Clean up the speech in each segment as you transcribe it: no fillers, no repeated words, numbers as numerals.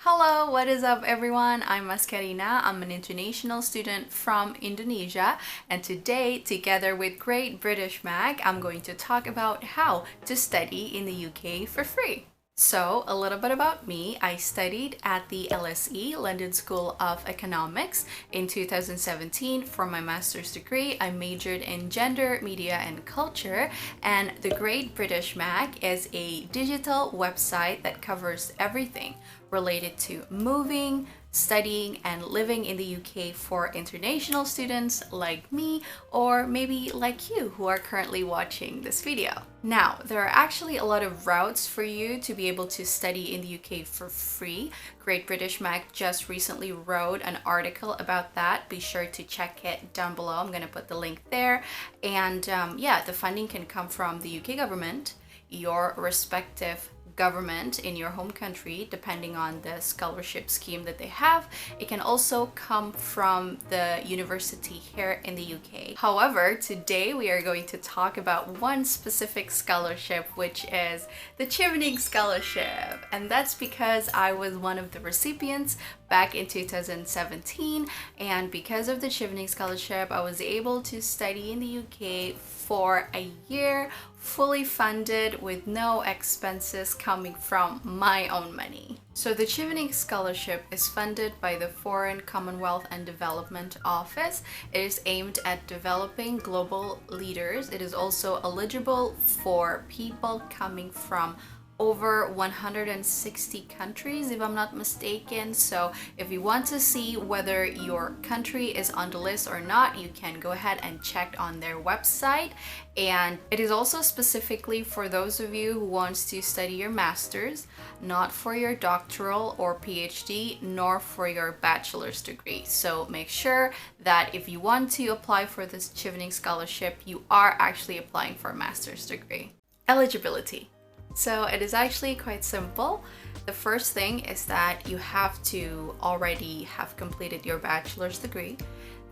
Hello, what is up everyone? I'm Mas Karina. I'm an international student from Indonesia, and today, together with Great British Mag, I'm going to talk about how to study in the UK for free. So, a little bit about me. I studied at the LSE, London School of Economics, in 2017 for my master's degree. I majored in gender, media, and culture, and the Great British Mag is a digital website that covers everything related to moving, studying, and living in the UK for international students like me, or maybe like you who are currently watching this video. Now, there are actually a lot of routes for you to be able to study in the UK for free. Great British Mag just recently wrote an article about that. Be sure to check it down below. I'm gonna put the link there. And yeah, the funding can come from the UK government, your respective government in your home country, depending on the scholarship scheme that they have. It can also come from the university here in the UK. However, today we are going to talk about one specific scholarship, which is the Chevening Scholarship. And that's because I was one of the recipients back in 2017, and because of the Chevening Scholarship, I was able to study in the UK for a year, fully funded with no expenses coming from my own money. So the Chevening Scholarship is funded by the Foreign, Commonwealth and Development Office. It is aimed at developing global leaders. It is also eligible for people coming from over 160 countries, if I'm not mistaken. So if you want to see whether your country is on the list or not, you can go ahead and check on their website. And it is also specifically for those of you who wants to study your master's, not for your doctoral or PhD, nor for your bachelor's degree. So make sure that if you want to apply for this Chevening Scholarship, you are actually applying for a master's degree. Eligibility. So it is actually quite simple. The first thing is that you have to already have completed your bachelor's degree.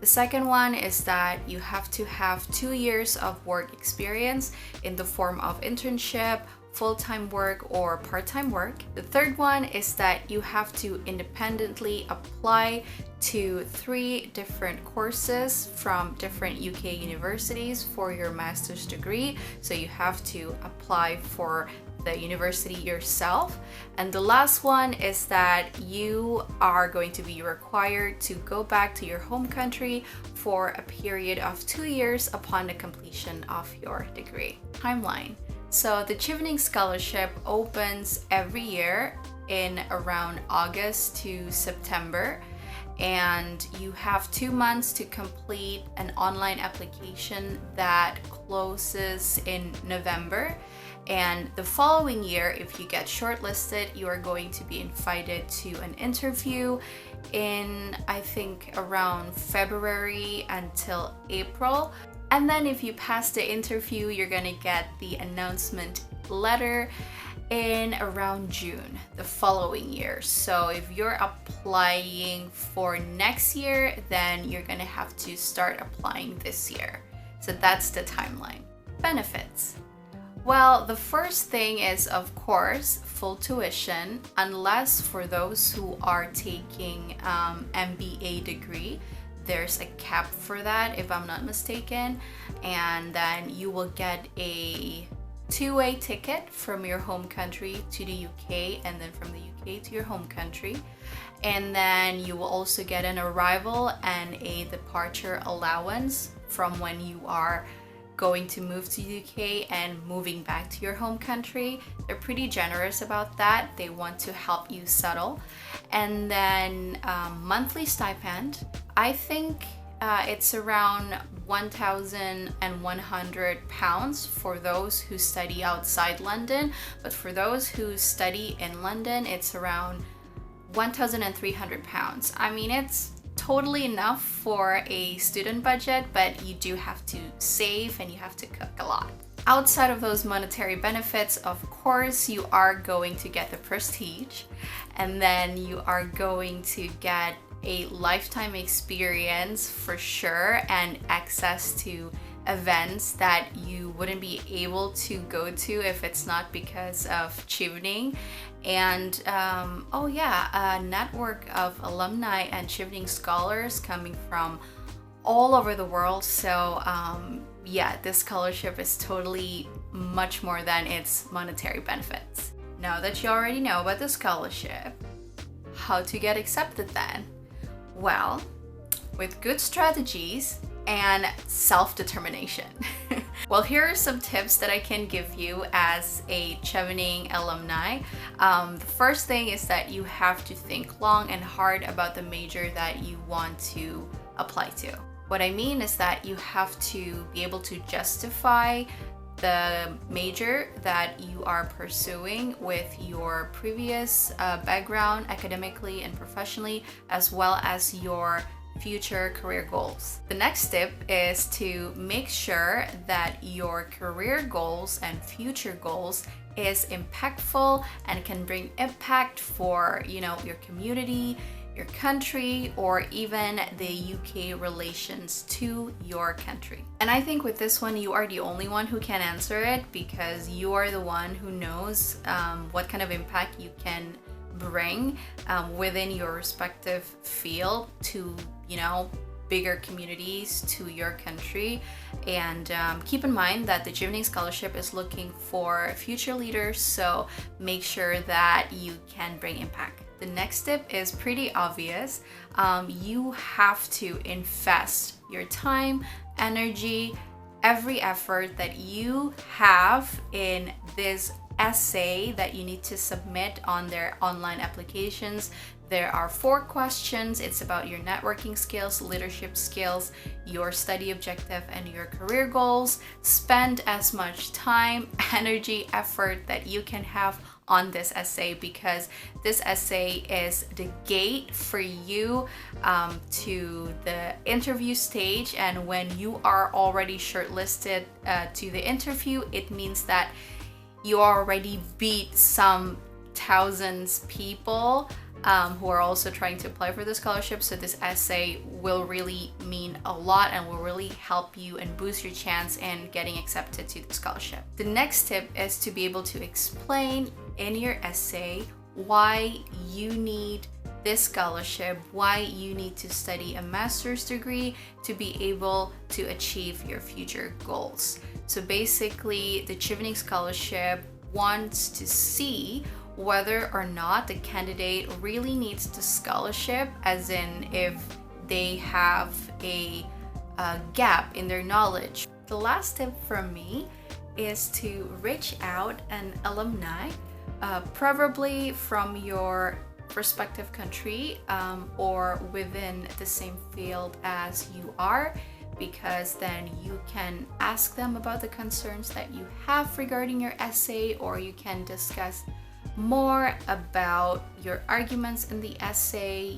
The second one is that you have to have 2 years of work experience in the form of internship, full-time work, or part-time work. The third one is that you have to independently apply to 3 different courses from different UK universities for your master's degree. So you have to apply for the university yourself. And the last one is that you are going to be required to go back to your home country for a period of 2 years upon the completion of your degree. Timeline. So the Chevening Scholarship opens every year in around August to September, and you have 2 months to complete an online application that closes in November. And the following year, if you get shortlisted, you are going to be invited to an interview in, I think, around February until April. And then if you pass the interview, you're gonna get the announcement letter in around June the following year. So if you're applying for next year, then you're gonna have to start applying this year. So that's the timeline. Benefits. Well, the first thing is, of course, full tuition, unless for those who are taking MBA degree. There's a cap for that, if I'm not mistaken, and then you will get a two-way ticket from your home country to the UK, and then from the UK to your home country. And then you will also get an arrival and a departure allowance from when you are going to move to the UK and moving back to your home country. They're pretty generous about that. They want to help you settle. And then monthly stipend. I think it's around £1,100 for those who study outside London, but for those who study in London, it's around £1,300. I mean, it's totally enough for a student budget, but you do have to save and you have to cook a lot. Outside of those monetary benefits, of course, you are going to get the prestige, and then you are going to get a lifetime experience for sure, and access to events that you wouldn't be able to go to if it's not because of Chevening. And oh yeah, a network of alumni and Chevening scholars coming from all over the world. So yeah, this scholarship is totally much more than its monetary benefits. Now that you already know about the scholarship, how to get accepted then? Well, with good strategies and self-determination. Well, here are some tips that I can give you as a Chevening alumni. The first thing is that you have to think long and hard about the major that you want to apply to. What I mean is that you have to be able to justify the major that you are pursuing with your previous background academically and professionally, as well as your future career goals. The next tip is to make sure that your career goals and future goals is impactful and can bring impact for, your community, your country, or even the UK relations to your country. And I think with this one, you are the only one who can answer it, because you are the one who knows what kind of impact you can bring within your respective field to, bigger communities, to your country. And keep in mind that the Chevening Scholarship is looking for future leaders, so make sure that you can bring impact. The next tip is pretty obvious. You have to invest your time, energy, every effort that you have in this essay that you need to submit on their online applications. There are 4 questions. It's about your networking skills, leadership skills, your study objective, and your career goals. Spend as much time, energy, effort that you can have on this essay, because this essay is the gate for you to the interview stage. And when you are already shortlisted to the interview, it means that you already beat some thousands people who are also trying to apply for the scholarship. So this essay will really mean a lot and will really help you and boost your chance in getting accepted to the scholarship. The next tip is to be able to explain in your essay why you need this scholarship, why you need to study a master's degree to be able to achieve your future goals. So basically, the Chevening Scholarship wants to see whether or not the candidate really needs the scholarship, as in if they have a gap in their knowledge. The last tip from me is to reach out an alumni, preferably from your respective country or within the same field as you are, because then you can ask them about the concerns that you have regarding your essay, or you can discuss more about your arguments in the essay,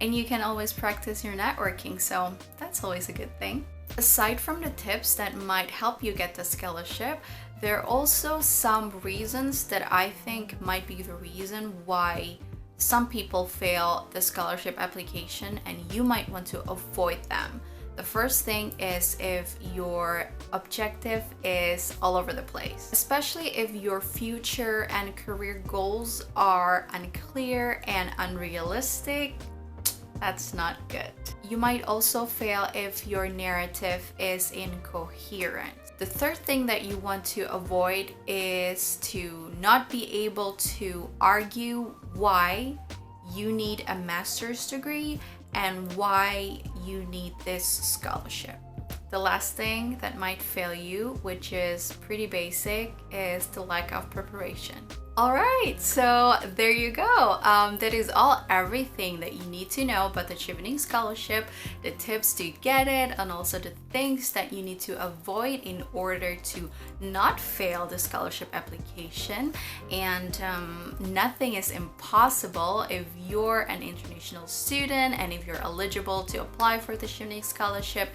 and you can always practice your networking, so that's always a good thing. Aside from the tips that might help you get the scholarship, there are also some reasons that I think might be the reason why some people fail the scholarship application, and you might want to avoid them. The first thing is if your objective is all over the place, especially if your future and career goals are unclear and unrealistic. That's not good. You might also fail if your narrative is incoherent. The third thing that you want to avoid is to not be able to argue why you need a master's degree and why you need this scholarship. The last thing that might fail you, which is pretty basic, is the lack of preparation. Alright, so there you go. That is everything that you need to know about the Chevening Scholarship, the tips to get it, and also the things that you need to avoid in order to not fail the scholarship application. And nothing is impossible if you're an international student and if you're eligible to apply for the Chevening Scholarship.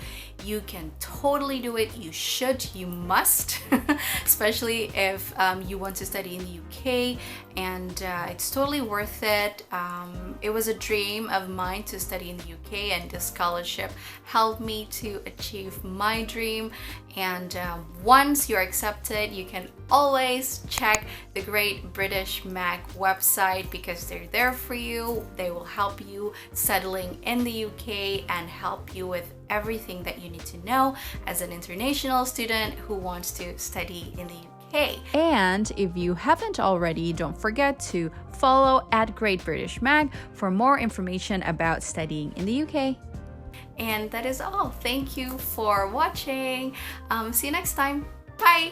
You can totally do it. You should, you must, especially if you want to study in the UK UK, and it's totally worth it. It was a dream of mine to study in the UK, and this scholarship helped me to achieve my dream. And once you're accepted, you can always check the Great British Mag website because they're there for you. They will help you settling in the UK and help you with everything that you need to know as an international student who wants to study in the UK. And if you haven't already, don't forget to follow at Great British Mag for more information about studying in the UK. And that is all. Thank you for watching. See you next time. Bye!